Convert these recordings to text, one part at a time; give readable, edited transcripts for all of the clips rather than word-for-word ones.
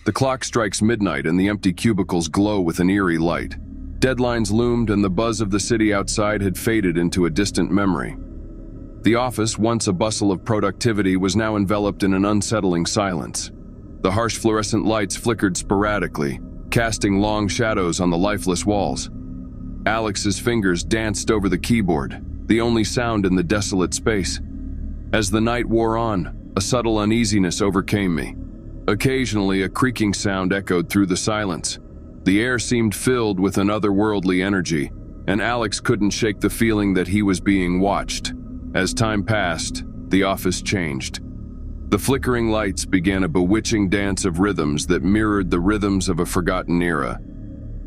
The clock strikes midnight and the empty cubicles glow with an eerie light. Deadlines loomed and the buzz of the city outside had faded into a distant memory. The office, once a bustle of productivity, was now enveloped in an unsettling silence. The harsh fluorescent lights flickered sporadically, casting long shadows on the lifeless walls. Alex's fingers danced over the keyboard, the only sound in the desolate space. As the night wore on, a subtle uneasiness overcame me. Occasionally, a creaking sound echoed through the silence. The air seemed filled with an otherworldly energy, and Alex couldn't shake the feeling that he was being watched. As time passed, the office changed. The flickering lights began a bewitching dance of rhythms that mirrored the rhythms of a forgotten era.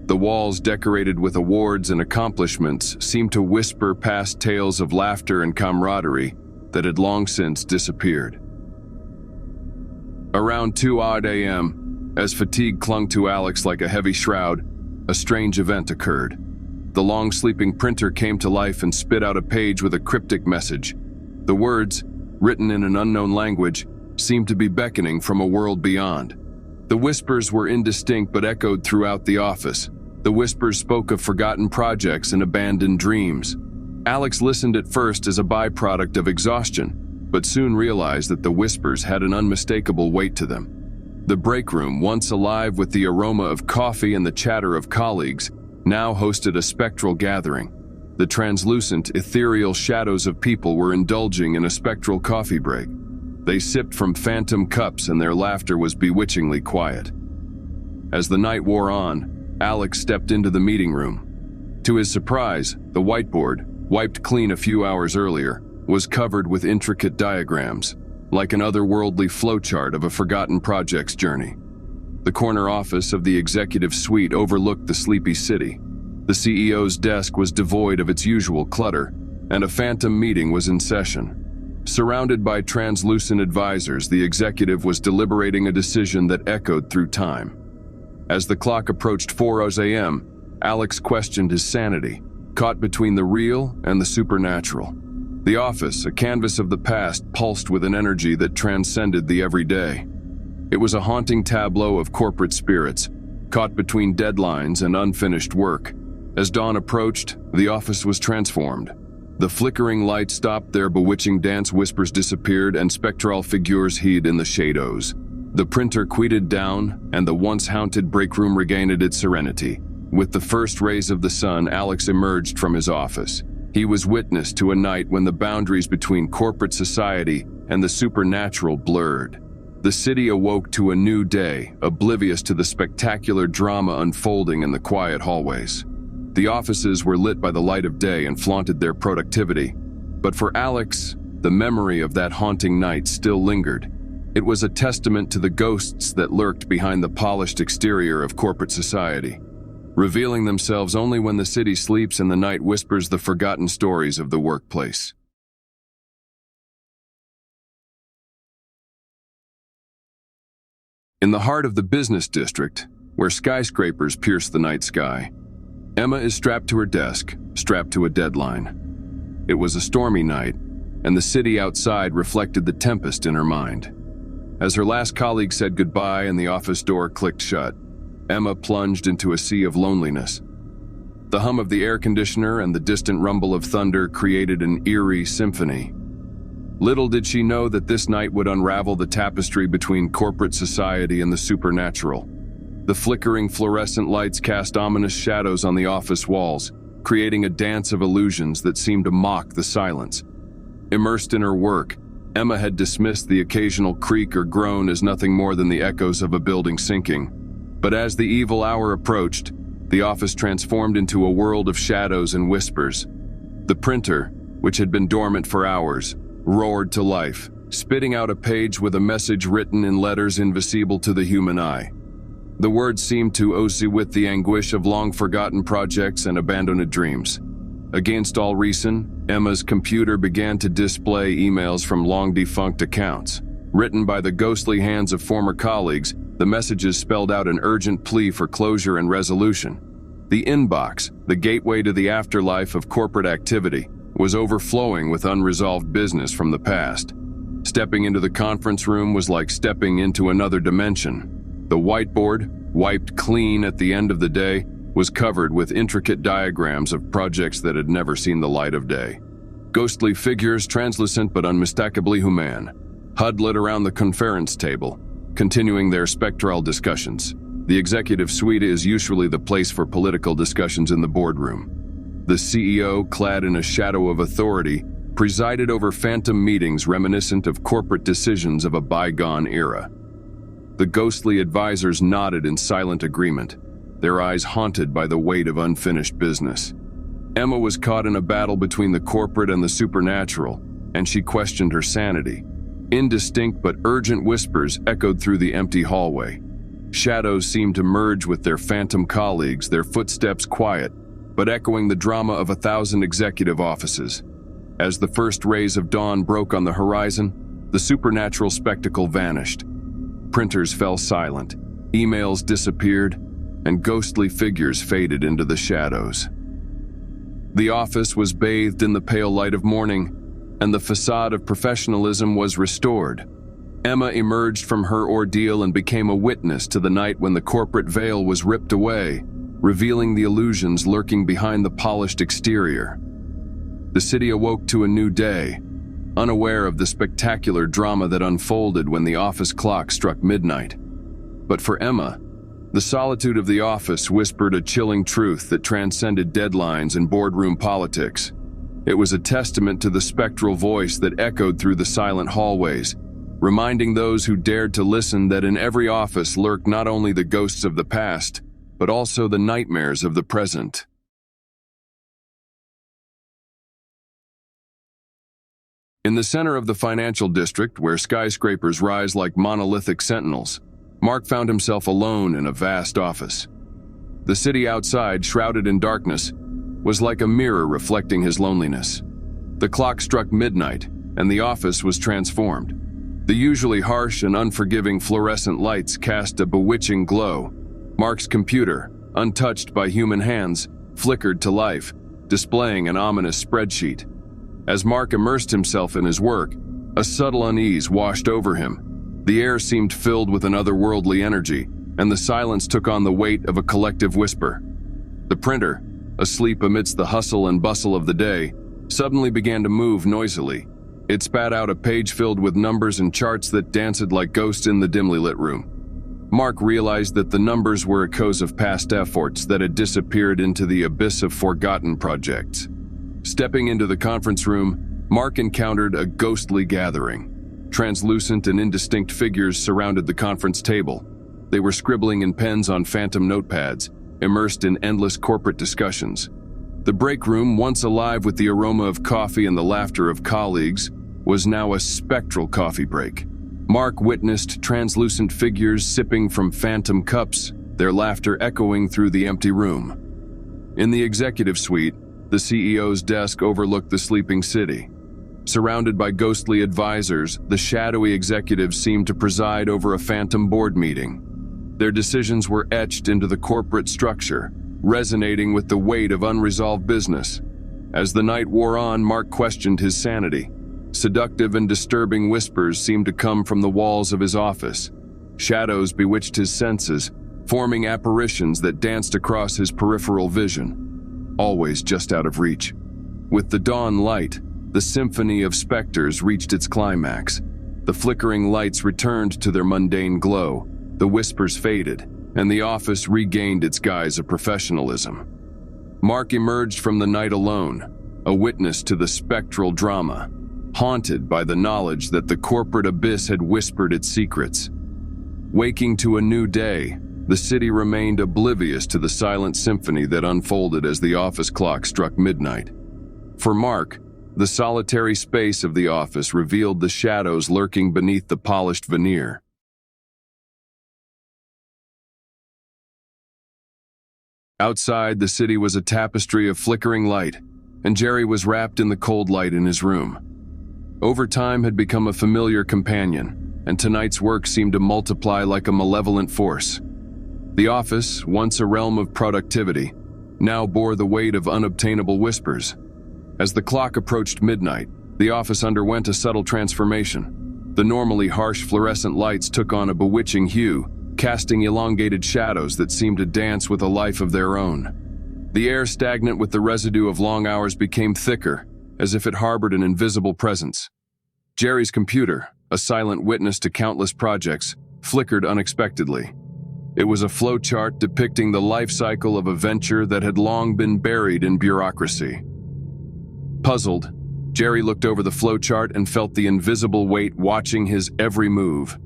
The walls, decorated with awards and accomplishments, seemed to whisper past tales of laughter and camaraderie that had long since disappeared. Around 2 a.m., as fatigue clung to Alex like a heavy shroud, a strange event occurred. The long-sleeping printer came to life and spit out a page with a cryptic message. The words, written in an unknown language, seemed to be beckoning from a world beyond. The whispers were indistinct but echoed throughout the office. The whispers spoke of forgotten projects and abandoned dreams. Alex listened at first as a byproduct of exhaustion, but soon realized that the whispers had an unmistakable weight to them. The break room, once alive with the aroma of coffee and the chatter of colleagues, now hosted a spectral gathering. The translucent, ethereal shadows of people were indulging in a spectral coffee break. They sipped from phantom cups and their laughter was bewitchingly quiet. As the night wore on, Alex stepped into the meeting room. To his surprise, the whiteboard, wiped clean a few hours earlier, was covered with intricate diagrams, like an otherworldly flowchart of a forgotten project's journey. The corner office of the executive suite overlooked the sleepy city. The CEO's desk was devoid of its usual clutter, and a phantom meeting was in session. Surrounded by translucent advisors, the executive was deliberating a decision that echoed through time. As the clock approached 4 a.m., Alex questioned his sanity, caught between the real and the supernatural. The office, a canvas of the past, pulsed with an energy that transcended the everyday. It was a haunting tableau of corporate spirits, caught between deadlines and unfinished work. As dawn approached, the office was transformed. The flickering lights stopped, their bewitching dance whispers disappeared, and spectral figures hid in the shadows. The printer quieted down, and the once haunted break room regained its serenity. With the first rays of the sun, Alex emerged from his office. He was witness to a night when the boundaries between corporate society and the supernatural blurred. The city awoke to a new day, oblivious to the spectacular drama unfolding in the quiet hallways. The offices were lit by the light of day and flaunted their productivity. But for Alex, the memory of that haunting night still lingered. It was a testament to the ghosts that lurked behind the polished exterior of corporate society, revealing themselves only when the city sleeps and the night whispers the forgotten stories of the workplace. In the heart of the business district, where skyscrapers pierce the night sky, Emma is strapped to her desk, strapped to a deadline. It was a stormy night, and the city outside reflected the tempest in her mind. As her last colleague said goodbye and the office door clicked shut, Emma plunged into a sea of loneliness. The hum of the air conditioner and the distant rumble of thunder created an eerie symphony. Little did she know that this night would unravel the tapestry between corporate society and the supernatural. The flickering fluorescent lights cast ominous shadows on the office walls, creating a dance of illusions that seemed to mock the silence. Immersed in her work, Emma had dismissed the occasional creak or groan as nothing more than the echoes of a building sinking. But as the evil hour approached, the office transformed into a world of shadows and whispers. The printer, which had been dormant for hours, roared to life, spitting out a page with a message written in letters invisible to the human eye. The words seemed to ooze with the anguish of long-forgotten projects and abandoned dreams. Against all reason, Emma's computer began to display emails from long-defunct accounts. Written by the ghostly hands of former colleagues, the messages spelled out an urgent plea for closure and resolution. The inbox, the gateway to the afterlife of corporate activity, was overflowing with unresolved business from the past. Stepping into the conference room was like stepping into another dimension. The whiteboard, wiped clean at the end of the day, was covered with intricate diagrams of projects that had never seen the light of day. Ghostly figures, translucent but unmistakably human, huddled around the conference table, continuing their spectral discussions. The executive suite is usually the place for political discussions in the boardroom. The CEO, clad in a shadow of authority, presided over phantom meetings reminiscent of corporate decisions of a bygone era. The ghostly advisors nodded in silent agreement, their eyes haunted by the weight of unfinished business. Emma was caught in a battle between the corporate and the supernatural, and she questioned her sanity. Indistinct but urgent whispers echoed through the empty hallway. Shadows seemed to merge with their phantom colleagues, their footsteps quiet, but echoing the drama of 1,000 executive offices. As the first rays of dawn broke on the horizon, the supernatural spectacle vanished. Printers fell silent, emails disappeared, and ghostly figures faded into the shadows. The office was bathed in the pale light of morning, and the facade of professionalism was restored. Emma emerged from her ordeal and became a witness to the night when the corporate veil was ripped away, revealing the illusions lurking behind the polished exterior. The city awoke to a new day, unaware of the spectacular drama that unfolded when the office clock struck midnight. But for Emma, the solitude of the office whispered a chilling truth that transcended deadlines and boardroom politics. It was a testament to the spectral voice that echoed through the silent hallways, reminding those who dared to listen that in every office lurked not only the ghosts of the past, but also the nightmares of the present. In the center of the financial district, where skyscrapers rise like monolithic sentinels, Mark found himself alone in a vast office. The city outside, shrouded in darkness, was like a mirror reflecting his loneliness. The clock struck midnight, and the office was transformed. The usually harsh and unforgiving fluorescent lights cast a bewitching glow. Mark's computer, untouched by human hands, flickered to life, displaying an ominous spreadsheet. As Mark immersed himself in his work, a subtle unease washed over him. The air seemed filled with an otherworldly energy, and the silence took on the weight of a collective whisper. The printer, asleep amidst the hustle and bustle of the day, suddenly began to move noisily. It spat out a page filled with numbers and charts that danced like ghosts in the dimly lit room. Mark realized that the numbers were echoes of past efforts that had disappeared into the abyss of forgotten projects. Stepping into the conference room, Mark encountered a ghostly gathering. Translucent and indistinct figures surrounded the conference table. They were scribbling in pens on phantom notepads, immersed in endless corporate discussions. The break room, once alive with the aroma of coffee and the laughter of colleagues, was now a spectral coffee break. Mark witnessed translucent figures sipping from phantom cups, their laughter echoing through the empty room. In the executive suite, the CEO's desk overlooked the sleeping city. Surrounded by ghostly advisors, the shadowy executives seemed to preside over a phantom board meeting. Their decisions were etched into the corporate structure, resonating with the weight of unresolved business. As the night wore on, Mark questioned his sanity. Seductive and disturbing whispers seemed to come from the walls of his office. Shadows bewitched his senses, forming apparitions that danced across his peripheral vision, always just out of reach. With the dawn light, the symphony of specters reached its climax. The flickering lights returned to their mundane glow, the whispers faded, and the office regained its guise of professionalism. Mark emerged from the night alone, a witness to the spectral drama, haunted by the knowledge that the corporate abyss had whispered its secrets. Waking to a new day, the city remained oblivious to the silent symphony that unfolded as the office clock struck midnight. For Mark, the solitary space of the office revealed the shadows lurking beneath the polished veneer. Outside, the city was a tapestry of flickering light, and Jerry was wrapped in the cold light in his room. Overtime had become a familiar companion, and tonight's work seemed to multiply like a malevolent force. The office, once a realm of productivity, now bore the weight of unobtainable whispers. As the clock approached midnight, the office underwent a subtle transformation. The normally harsh fluorescent lights took on a bewitching hue, casting elongated shadows that seemed to dance with a life of their own. The air, stagnant with the residue of long hours, became thicker, as if it harbored an invisible presence. Jerry's computer, a silent witness to countless projects, flickered unexpectedly. It was a flowchart depicting the life cycle of a venture that had long been buried in bureaucracy. Puzzled, Jerry looked over the flowchart and felt the invisible weight watching his every move.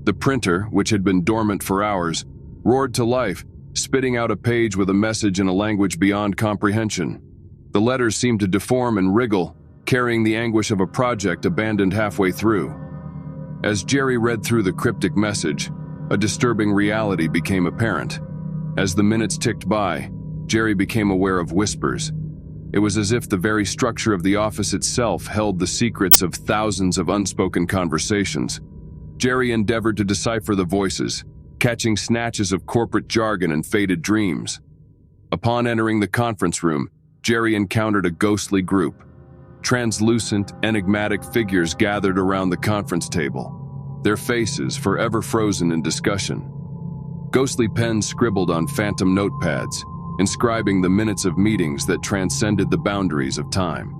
The printer, which had been dormant for hours, roared to life, spitting out a page with a message in a language beyond comprehension. The letters seemed to deform and wriggle, carrying the anguish of a project abandoned halfway through. As Jerry read through the cryptic message, a disturbing reality became apparent. As the minutes ticked by, Jerry became aware of whispers. It was as if the very structure of the office itself held the secrets of thousands of unspoken conversations. Jerry endeavored to decipher the voices, catching snatches of corporate jargon and faded dreams. Upon entering the conference room, Jerry encountered a ghostly group. Translucent, enigmatic figures gathered around the conference table, their faces forever frozen in discussion. Ghostly pens scribbled on phantom notepads, inscribing the minutes of meetings that transcended the boundaries of time.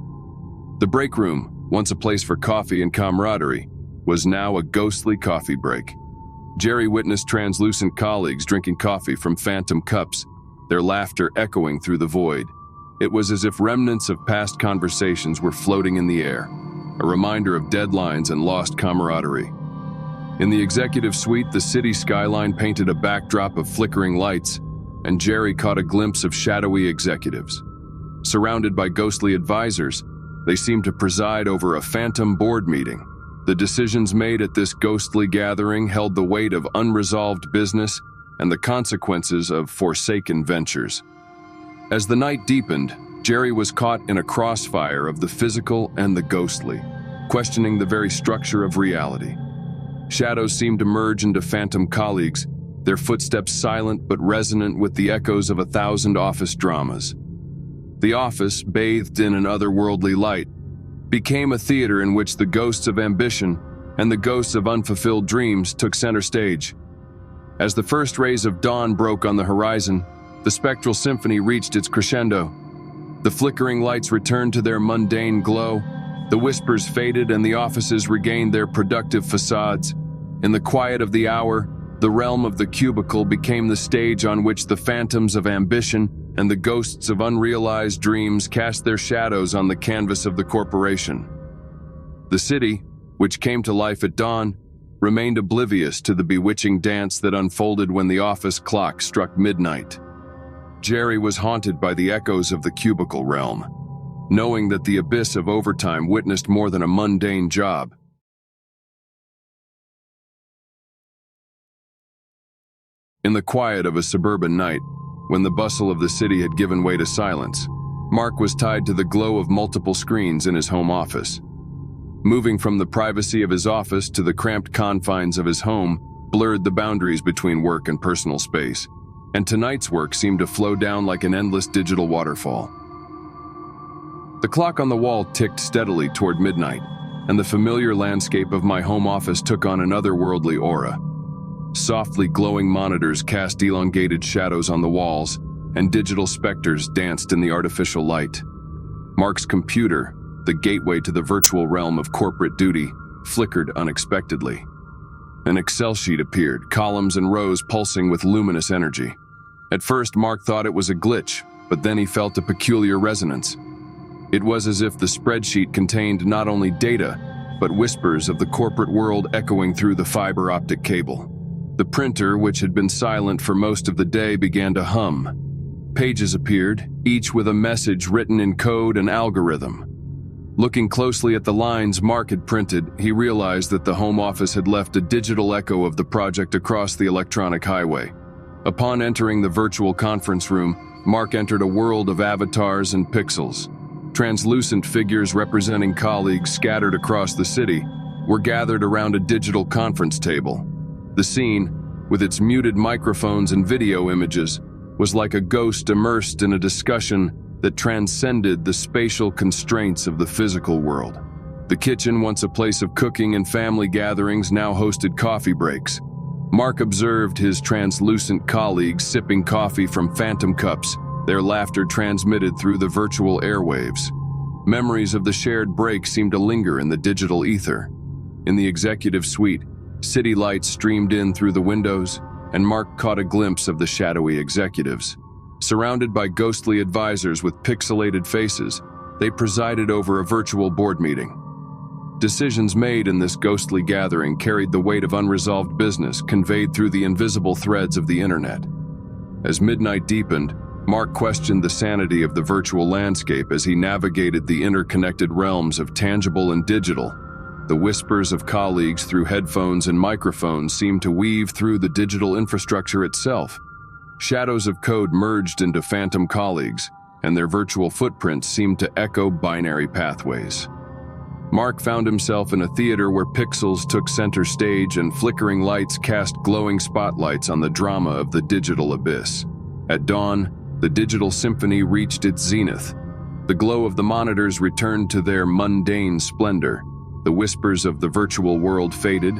The break room, once a place for coffee and camaraderie, was now a ghostly coffee break. Jerry witnessed translucent colleagues drinking coffee from phantom cups, their laughter echoing through the void. It was as if remnants of past conversations were floating in the air, a reminder of deadlines and lost camaraderie. In the executive suite, the city skyline painted a backdrop of flickering lights, and Jerry caught a glimpse of shadowy executives. Surrounded by ghostly advisors, they seemed to preside over a phantom board meeting. The decisions made at this ghostly gathering held the weight of unresolved business and the consequences of forsaken ventures. As the night deepened, Jerry was caught in a crossfire of the physical and the ghostly, questioning the very structure of reality. Shadows seemed to merge into phantom colleagues, their footsteps silent but resonant with the echoes of 1,000 office dramas. The office, bathed in an otherworldly light, became a theater in which the ghosts of ambition and the ghosts of unfulfilled dreams took center stage. As the first rays of dawn broke on the horizon, the spectral symphony reached its crescendo. The flickering lights returned to their mundane glow, the whispers faded, and the offices regained their productive facades. In the quiet of the hour, the realm of the cubicle became the stage on which the phantoms of ambition and the ghosts of unrealized dreams cast their shadows on the canvas of the corporation. The city, which came to life at dawn, remained oblivious to the bewitching dance that unfolded when the office clock struck midnight. Jerry was haunted by the echoes of the cubicle realm, knowing that the abyss of overtime witnessed more than a mundane job. In the quiet of a suburban night, when the bustle of the city had given way to silence, Mark was tied to the glow of multiple screens in his home office. Moving from the privacy of his office to the cramped confines of his home blurred the boundaries between work and personal space, and tonight's work seemed to flow down like an endless digital waterfall. The clock on the wall ticked steadily toward midnight, and the familiar landscape of my home office took on an otherworldly aura. Softly glowing monitors cast elongated shadows on the walls, and digital specters danced in the artificial light. Mark's computer, the gateway to the virtual realm of corporate duty, flickered unexpectedly. An Excel sheet appeared, columns and rows pulsing with luminous energy. At first, Mark thought it was a glitch, but then he felt a peculiar resonance. It was as if the spreadsheet contained not only data, but whispers of the corporate world echoing through the fiber optic cable. The printer, which had been silent for most of the day, began to hum. Pages appeared, each with a message written in code and algorithm. Looking closely at the lines Mark had printed, he realized that the home office had left a digital echo of the project across the electronic highway. Upon entering the virtual conference room, Mark entered a world of avatars and pixels. Translucent figures representing colleagues scattered across the city were gathered around a digital conference table. The scene, with its muted microphones and video images, was like a ghost immersed in a discussion that transcended the spatial constraints of the physical world. The kitchen, once a place of cooking and family gatherings, now hosted coffee breaks. Mark observed his translucent colleagues sipping coffee from phantom cups, their laughter transmitted through the virtual airwaves. Memories of the shared break seemed to linger in the digital ether. In the executive suite, city lights streamed in through the windows, and Mark caught a glimpse of the shadowy executives. Surrounded by ghostly advisors with pixelated faces, they presided over a virtual board meeting. Decisions made in this ghostly gathering carried the weight of unresolved business conveyed through the invisible threads of the internet. As midnight deepened, Mark questioned the sanity of the virtual landscape as he navigated the interconnected realms of tangible and digital. The whispers of colleagues through headphones and microphones seemed to weave through the digital infrastructure itself. Shadows of code merged into phantom colleagues, and their virtual footprints seemed to echo binary pathways. Mark found himself in a theater where pixels took center stage and flickering lights cast glowing spotlights on the drama of the digital abyss. At dawn, the digital symphony reached its zenith. The glow of the monitors returned to their mundane splendor. The whispers of the virtual world faded,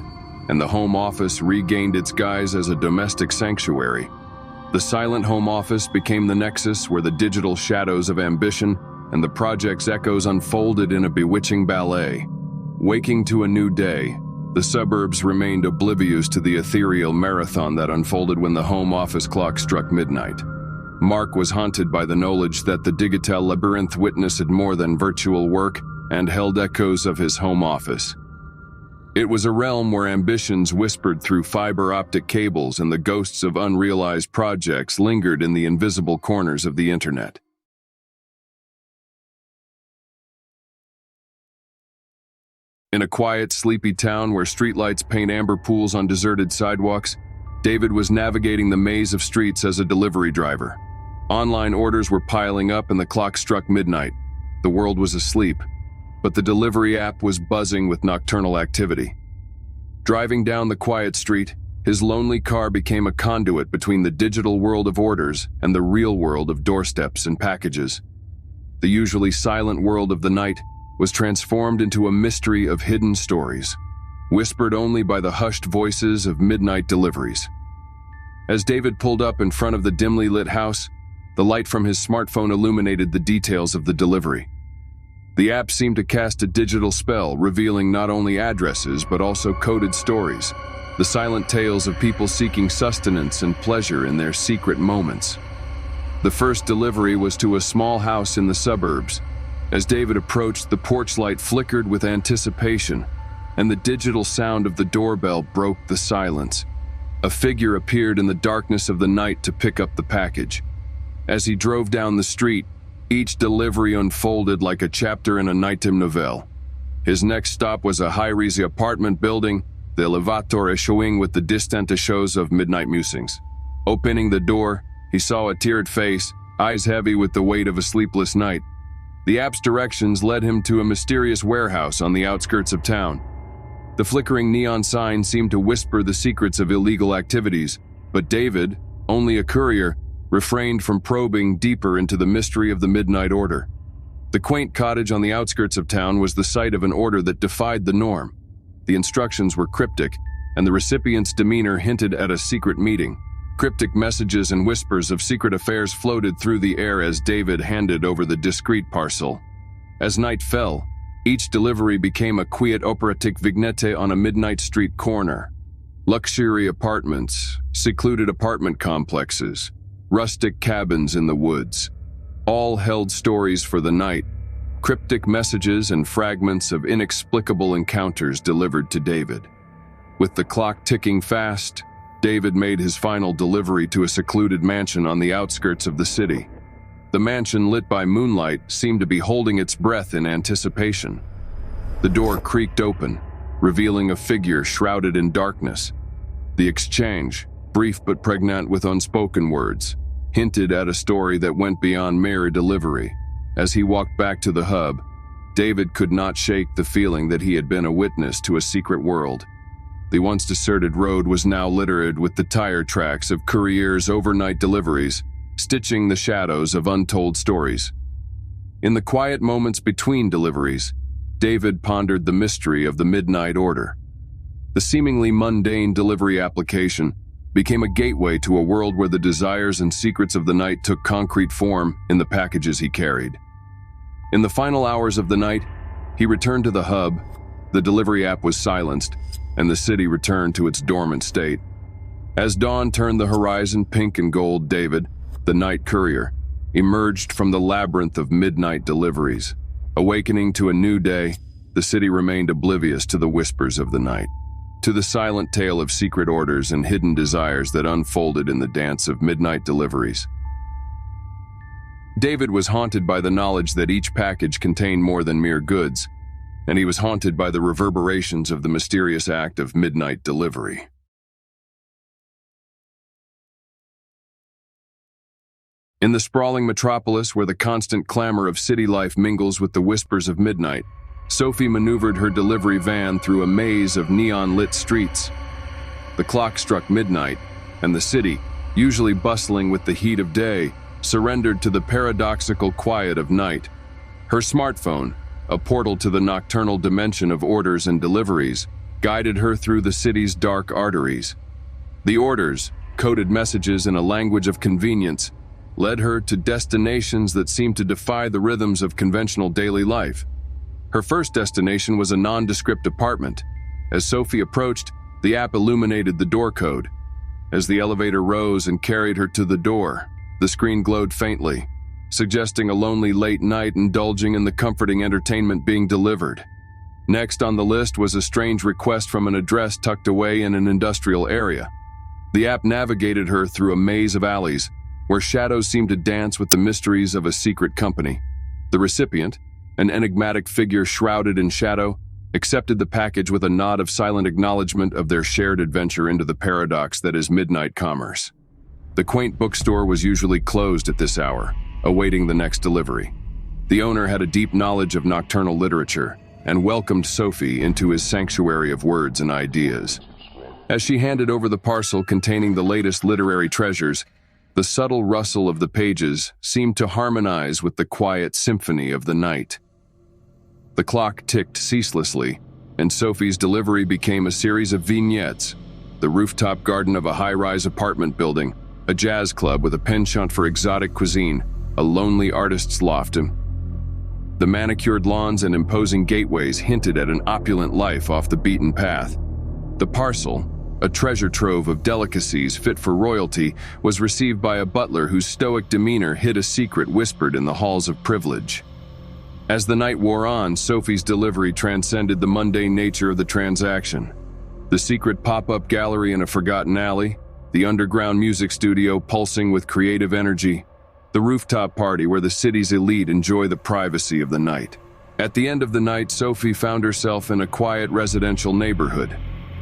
and the home office regained its guise as a domestic sanctuary. The silent home office became the nexus where the digital shadows of ambition and the project's echoes unfolded in a bewitching ballet. Waking to a new day, the suburbs remained oblivious to the ethereal marathon that unfolded when the home office clock struck midnight. Mark was haunted by the knowledge that the digital labyrinth witnessed more than virtual work and held echoes of his home office. It was a realm where ambitions whispered through fiber optic cables and the ghosts of unrealized projects lingered in the invisible corners of the internet. In a quiet, sleepy town where streetlights paint amber pools on deserted sidewalks, David was navigating the maze of streets as a delivery driver. Online orders were piling up and the clock struck midnight. The world was asleep, but the delivery app was buzzing with nocturnal activity. Driving down the quiet street, his lonely car became a conduit between the digital world of orders and the real world of doorsteps and packages. The usually silent world of the night was transformed into a mystery of hidden stories, whispered only by the hushed voices of midnight deliveries. As David pulled up in front of the dimly lit house, the light from his smartphone illuminated the details of the delivery. The app seemed to cast a digital spell, revealing not only addresses but also coded stories, the silent tales of people seeking sustenance and pleasure in their secret moments. The first delivery was to a small house in the suburbs. As David approached, the porch light flickered with anticipation, and the digital sound of the doorbell broke the silence. A figure appeared in the darkness of the night to pick up the package. As he drove down the street, each delivery unfolded like a chapter in a nighttime novelle. His next stop was a high-rise apartment building, the elevator echoing with the distant echoes of midnight musings. Opening the door, he saw a teared face, eyes heavy with the weight of a sleepless night. The app's directions led him to a mysterious warehouse on the outskirts of town. The flickering neon sign seemed to whisper the secrets of illegal activities, but David, only a courier, refrained from probing deeper into the mystery of the midnight order. The quaint cottage on the outskirts of town was the site of an order that defied the norm. The instructions were cryptic, and the recipient's demeanor hinted at a secret meeting. Cryptic messages and whispers of secret affairs floated through the air as David handed over the discreet parcel. As night fell, each delivery became a quiet operatic vignette on a midnight street corner. Luxury apartments, secluded apartment complexes, rustic cabins in the woods, all held stories for the night, cryptic messages and fragments of inexplicable encounters delivered to David. With the clock ticking fast, David made his final delivery to a secluded mansion on the outskirts of the city. The mansion, lit by moonlight, seemed to be holding its breath in anticipation. The door creaked open, revealing a figure shrouded in darkness. The exchange, brief but pregnant with unspoken words, hinted at a story that went beyond mere delivery. As he walked back to the hub, David could not shake the feeling that he had been a witness to a secret world. The once deserted road was now littered with the tire tracks of couriers' overnight deliveries, stitching the shadows of untold stories. In the quiet moments between deliveries, David pondered the mystery of the midnight order. The seemingly mundane delivery application became a gateway to a world where the desires and secrets of the night took concrete form in the packages he carried. In the final hours of the night, he returned to the hub. The delivery app was silenced, and the city returned to its dormant state. As dawn turned the horizon pink and gold, David, the night courier, emerged from the labyrinth of midnight deliveries. Awakening to a new day, the city remained oblivious to the whispers of the night, to the silent tale of secret orders and hidden desires that unfolded in the dance of midnight deliveries. David was haunted by the knowledge that each package contained more than mere goods, and he was haunted by the reverberations of the mysterious act of midnight delivery. In the sprawling metropolis where the constant clamor of city life mingles with the whispers of midnight, Sophie maneuvered her delivery van through a maze of neon-lit streets. The clock struck midnight, and the city, usually bustling with the heat of day, surrendered to the paradoxical quiet of night. Her smartphone, a portal to the nocturnal dimension of orders and deliveries, guided her through the city's dark arteries. The orders, coded messages in a language of convenience, led her to destinations that seemed to defy the rhythms of conventional daily life. Her first destination was a nondescript apartment. As Sophie approached, the app illuminated the door code. As the elevator rose and carried her to the door, the screen glowed faintly, suggesting a lonely late night indulging in the comforting entertainment being delivered. Next on the list was a strange request from an address tucked away in an industrial area. The app navigated her through a maze of alleys, where shadows seemed to dance with the mysteries of a secret company. The recipient, an enigmatic figure shrouded in shadow, accepted the package with a nod of silent acknowledgement of their shared adventure into the paradox that is midnight commerce. The quaint bookstore was usually closed at this hour, awaiting the next delivery. The owner had a deep knowledge of nocturnal literature and welcomed Sophie into his sanctuary of words and ideas. As she handed over the parcel containing the latest literary treasures, the subtle rustle of the pages seemed to harmonize with the quiet symphony of the night. The clock ticked ceaselessly, and Sophie's delivery became a series of vignettes: the rooftop garden of a high-rise apartment building, a jazz club with a penchant for exotic cuisine, a lonely artist's loft. The manicured lawns and imposing gateways hinted at an opulent life off the beaten path. The parcel, a treasure trove of delicacies fit for royalty, was received by a butler whose stoic demeanor hid a secret whispered in the halls of privilege. As the night wore on, Sophie's delivery transcended the mundane nature of the transaction. The secret pop-up gallery in a forgotten alley, the underground music studio pulsing with creative energy, the rooftop party where the city's elite enjoy the privacy of the night. At the end of the night, Sophie found herself in a quiet residential neighborhood.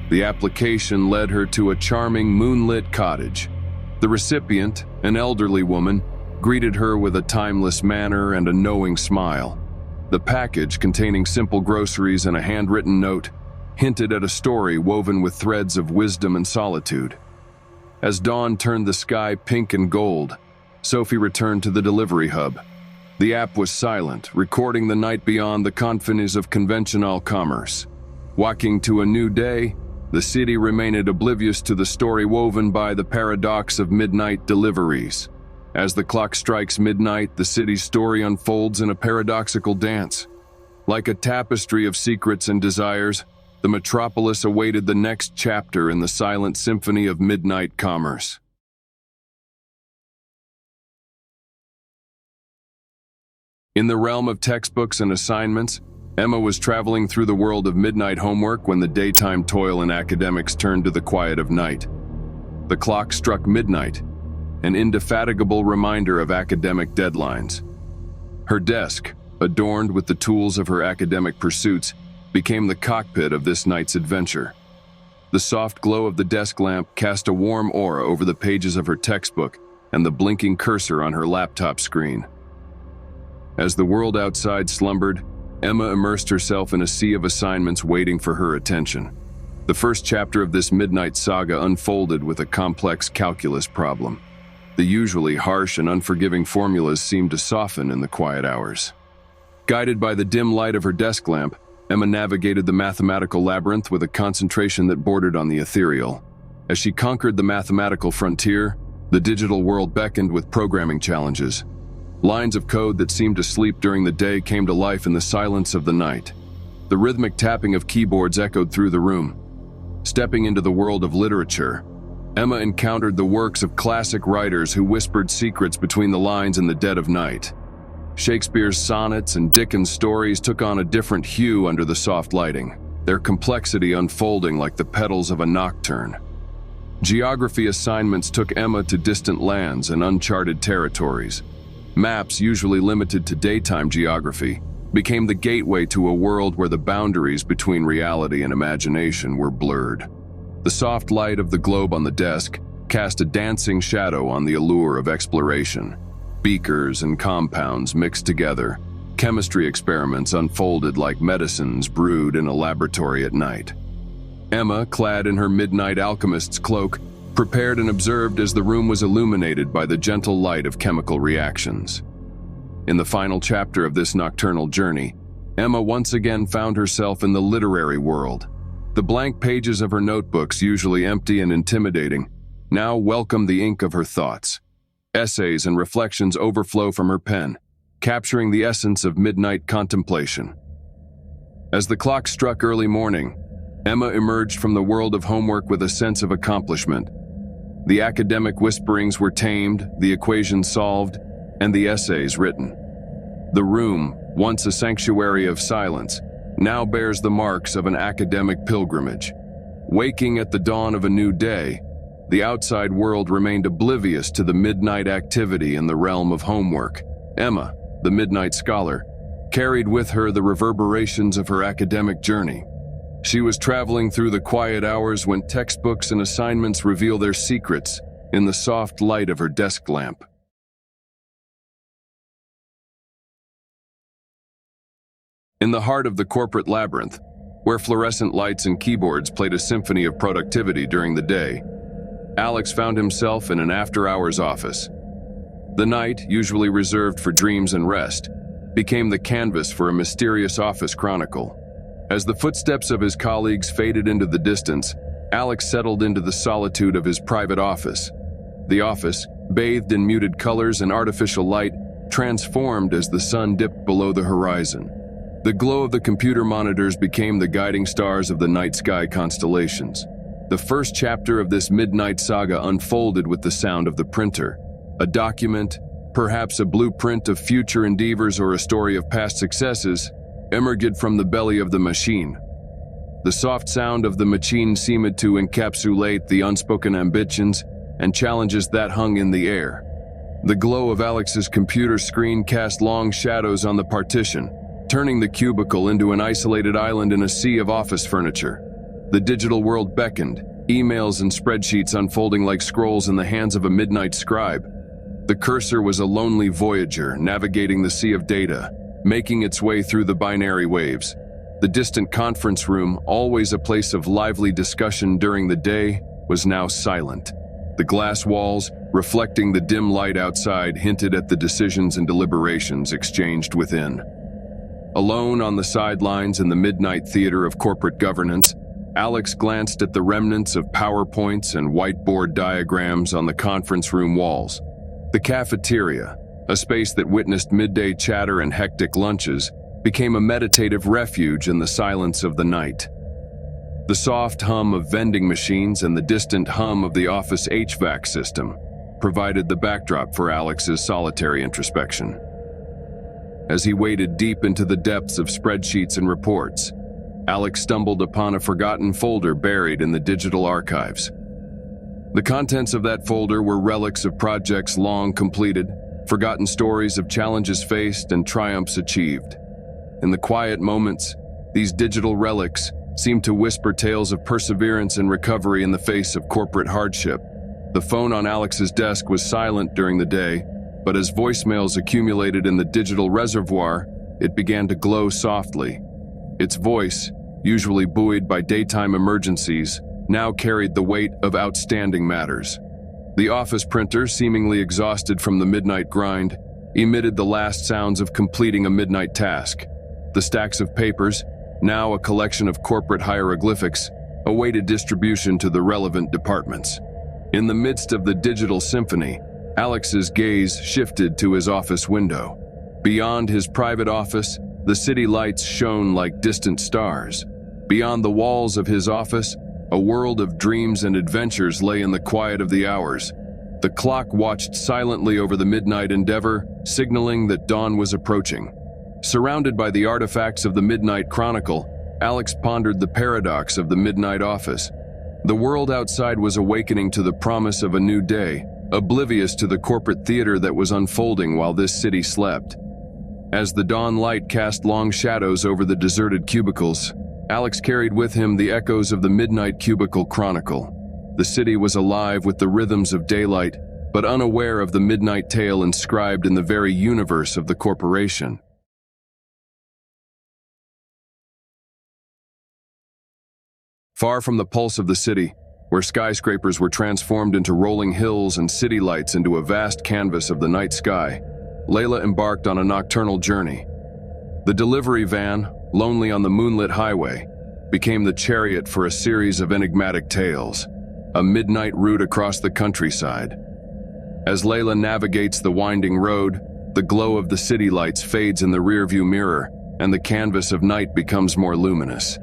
The application led her to a charming moonlit cottage. The recipient, an elderly woman, greeted her with a timeless manner and a knowing smile. The package, containing simple groceries and a handwritten note, hinted at a story woven with threads of wisdom and solitude. As dawn turned the sky pink and gold, Sophie returned to the delivery hub. The app was silent, recording the night beyond the confines of conventional commerce. Waking to a new day, the city remained oblivious to the story woven by the paradox of midnight deliveries. As the clock strikes midnight, the city's story unfolds in a paradoxical dance. Like a tapestry of secrets and desires, the metropolis awaited the next chapter in the silent symphony of midnight commerce. In the realm of textbooks and assignments, Emma was traveling through the world of midnight homework when the daytime toil and academics turned to the quiet of night. The clock struck midnight, an indefatigable reminder of academic deadlines. Her desk, adorned with the tools of her academic pursuits, became the cockpit of this night's adventure. The soft glow of the desk lamp cast a warm aura over the pages of her textbook and the blinking cursor on her laptop screen. As the world outside slumbered, Emma immersed herself in a sea of assignments waiting for her attention. The first chapter of this midnight saga unfolded with a complex calculus problem. The usually harsh and unforgiving formulas seemed to soften in the quiet hours. Guided by the dim light of her desk lamp, Emma navigated the mathematical labyrinth with a concentration that bordered on the ethereal. As she conquered the mathematical frontier, the digital world beckoned with programming challenges. Lines of code that seemed to sleep during the day came to life in the silence of the night. The rhythmic tapping of keyboards echoed through the room. Stepping into the world of literature, Emma encountered the works of classic writers who whispered secrets between the lines in the dead of night. Shakespeare's sonnets and Dickens' stories took on a different hue under the soft lighting, their complexity unfolding like the petals of a nocturne. Geography assignments took Emma to distant lands and uncharted territories. Maps, usually limited to daytime geography, became the gateway to a world where the boundaries between reality and imagination were blurred. The soft light of the globe on the desk cast a dancing shadow on the allure of exploration. Beakers and compounds mixed together, chemistry experiments unfolded like medicines brewed in a laboratory at night. Emma, clad in her midnight alchemist's cloak, prepared and observed as the room was illuminated by the gentle light of chemical reactions. In the final chapter of this nocturnal journey, Emma once again found herself in the literary world. The blank pages of her notebooks, usually empty and intimidating, now welcomed the ink of her thoughts. Essays and reflections overflow from her pen, capturing the essence of midnight contemplation. As the clock struck early morning, Emma emerged from the world of homework with a sense of accomplishment. The academic whisperings were tamed, the equations solved, and the essays written. The room, once a sanctuary of silence, now bears the marks of an academic pilgrimage. Waking at the dawn of a new day, the outside world remained oblivious to the midnight activity in the realm of homework. Emma, the midnight scholar, carried with her the reverberations of her academic journey. She was traveling through the quiet hours when textbooks and assignments reveal their secrets in the soft light of her desk lamp. In the heart of the corporate labyrinth, where fluorescent lights and keyboards played a symphony of productivity during the day, Alex found himself in an after-hours office. The night, usually reserved for dreams and rest, became the canvas for a mysterious office chronicle. As the footsteps of his colleagues faded into the distance, Alex settled into the solitude of his private office. The office, bathed in muted colors and artificial light, transformed as the sun dipped below the horizon. The glow of the computer monitors became the guiding stars of the night sky constellations. The first chapter of this midnight saga unfolded with the sound of the printer. A document, perhaps a blueprint of future endeavors or a story of past successes, emerged from the belly of the machine. The soft sound of the machine seemed to encapsulate the unspoken ambitions and challenges that hung in the air. The glow of Alex's computer screen cast long shadows on the partition, turning the cubicle into an isolated island in a sea of office furniture. The digital world beckoned, emails and spreadsheets unfolding like scrolls in the hands of a midnight scribe. The cursor was a lonely voyager navigating the sea of data, making its way through the binary waves. The distant conference room, always a place of lively discussion during the day, was now silent. The glass walls, reflecting the dim light outside, hinted at the decisions and deliberations exchanged within. Alone on the sidelines in the midnight theater of corporate governance, Alex glanced at the remnants of PowerPoints and whiteboard diagrams on the conference room walls. The cafeteria, a space that witnessed midday chatter and hectic lunches, became a meditative refuge in the silence of the night. The soft hum of vending machines and the distant hum of the office HVAC system provided the backdrop for Alex's solitary introspection. As he waded deep into the depths of spreadsheets and reports, Alex stumbled upon a forgotten folder buried in the digital archives. The contents of that folder were relics of projects long completed, forgotten stories of challenges faced and triumphs achieved. In the quiet moments, these digital relics seemed to whisper tales of perseverance and recovery in the face of corporate hardship. The phone on Alex's desk was silent during the day, but as voicemails accumulated in the digital reservoir, it began to glow softly. Its voice, usually buoyed by daytime emergencies, now carried the weight of outstanding matters. The office printer, seemingly exhausted from the midnight grind, emitted the last sounds of completing a midnight task. The stacks of papers, now a collection of corporate hieroglyphics, awaited distribution to the relevant departments. In the midst of the digital symphony, Alex's gaze shifted to his office window. Beyond his private office, the city lights shone like distant stars. Beyond the walls of his office, a world of dreams and adventures lay in the quiet of the hours. The clock watched silently over the midnight endeavor, signaling that dawn was approaching. Surrounded by the artifacts of the Midnight Chronicle, Alex pondered the paradox of the midnight office. The world outside was awakening to the promise of a new day, oblivious to the corporate theater that was unfolding while this city slept. As the dawn light cast long shadows over the deserted cubicles, Alex carried with him the echoes of the Midnight Cubicle Chronicle. The city was alive with the rhythms of daylight, but unaware of the midnight tale inscribed in the very universe of the corporation. Far from the pulse of the city, where skyscrapers were transformed into rolling hills and city lights into a vast canvas of the night sky, Layla embarked on a nocturnal journey. The delivery van, lonely on the moonlit highway, became the chariot for a series of enigmatic tales, a midnight route across the countryside. As Layla navigates the winding road, the glow of the city lights fades in the rearview mirror, and the canvas of night becomes more luminous.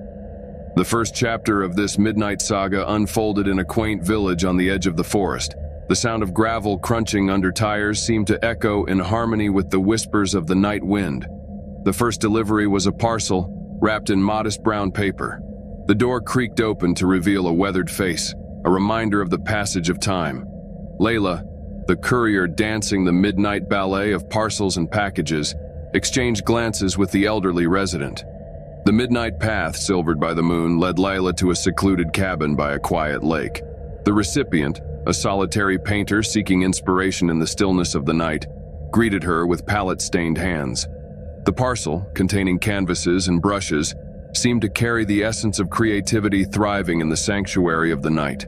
The first chapter of this midnight saga unfolded in a quaint village on the edge of the forest. The sound of gravel crunching under tires seemed to echo in harmony with the whispers of the night wind. The first delivery was a parcel, wrapped in modest brown paper. The door creaked open to reveal a weathered face, a reminder of the passage of time. Layla, the courier dancing the midnight ballet of parcels and packages, exchanged glances with the elderly resident. The midnight path, silvered by the moon, led Layla to a secluded cabin by a quiet lake. The recipient, a solitary painter seeking inspiration in the stillness of the night, greeted her with palette-stained hands. The parcel, containing canvases and brushes, seemed to carry the essence of creativity thriving in the sanctuary of the night.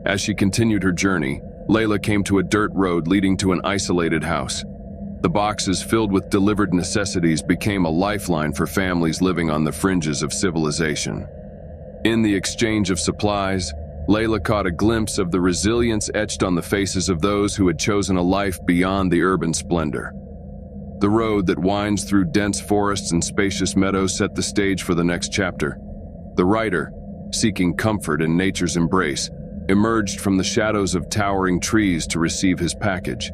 As she continued her journey, Layla came to a dirt road leading to an isolated house. The boxes filled with delivered necessities became a lifeline for families living on the fringes of civilization. In the exchange of supplies, Layla caught a glimpse of the resilience etched on the faces of those who had chosen a life beyond the urban splendor. The road that winds through dense forests and spacious meadows set the stage for the next chapter. The writer, seeking comfort in nature's embrace, emerged from the shadows of towering trees to receive his package.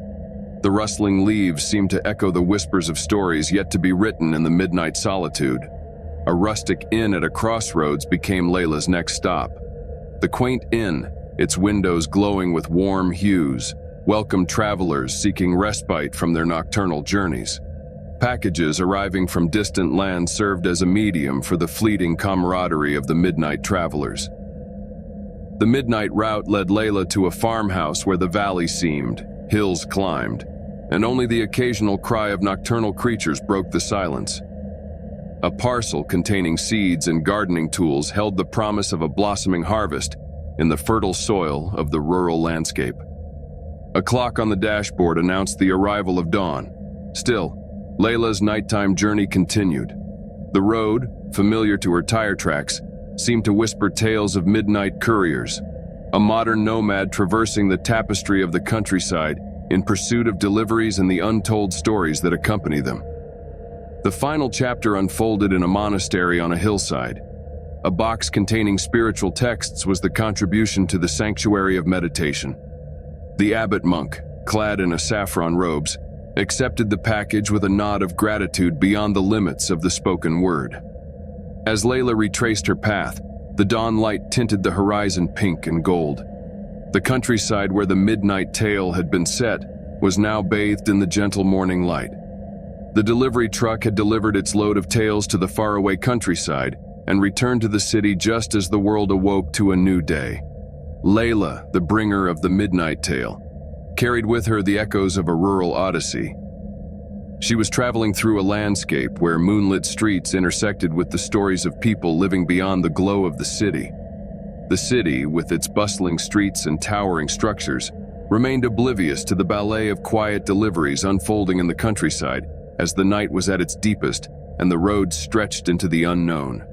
The rustling leaves seemed to echo the whispers of stories yet to be written in the midnight solitude. A rustic inn at a crossroads became Layla's next stop. The quaint inn, its windows glowing with warm hues, welcomed travelers seeking respite from their nocturnal journeys. Packages arriving from distant lands served as a medium for the fleeting camaraderie of the midnight travelers. The midnight route led Layla to a farmhouse where the valley seemed, hills climbed, and only the occasional cry of nocturnal creatures broke the silence. A parcel containing seeds and gardening tools held the promise of a blossoming harvest in the fertile soil of the rural landscape. A clock on the dashboard announced the arrival of dawn. Still, Layla's nighttime journey continued. The road, familiar to her tire tracks, seemed to whisper tales of midnight couriers, a modern nomad traversing the tapestry of the countryside in pursuit of deliveries and the untold stories that accompany them. The final chapter unfolded in a monastery on a hillside. A box containing spiritual texts was the contribution to the sanctuary of meditation. The abbot monk, clad in a saffron robes, accepted the package with a nod of gratitude beyond the limits of the spoken word. As Layla retraced her path, the dawn light tinted the horizon pink and gold. The countryside where the midnight tale had been set was now bathed in the gentle morning light. The delivery truck had delivered its load of tales to the faraway countryside and returned to the city just as the world awoke to a new day. Layla, the bringer of the midnight tale, carried with her the echoes of a rural odyssey. She was traveling through a landscape where moonlit streets intersected with the stories of people living beyond the glow of the city. The city, with its bustling streets and towering structures, remained oblivious to the ballet of quiet deliveries unfolding in the countryside as the night was at its deepest and the road stretched into the unknown.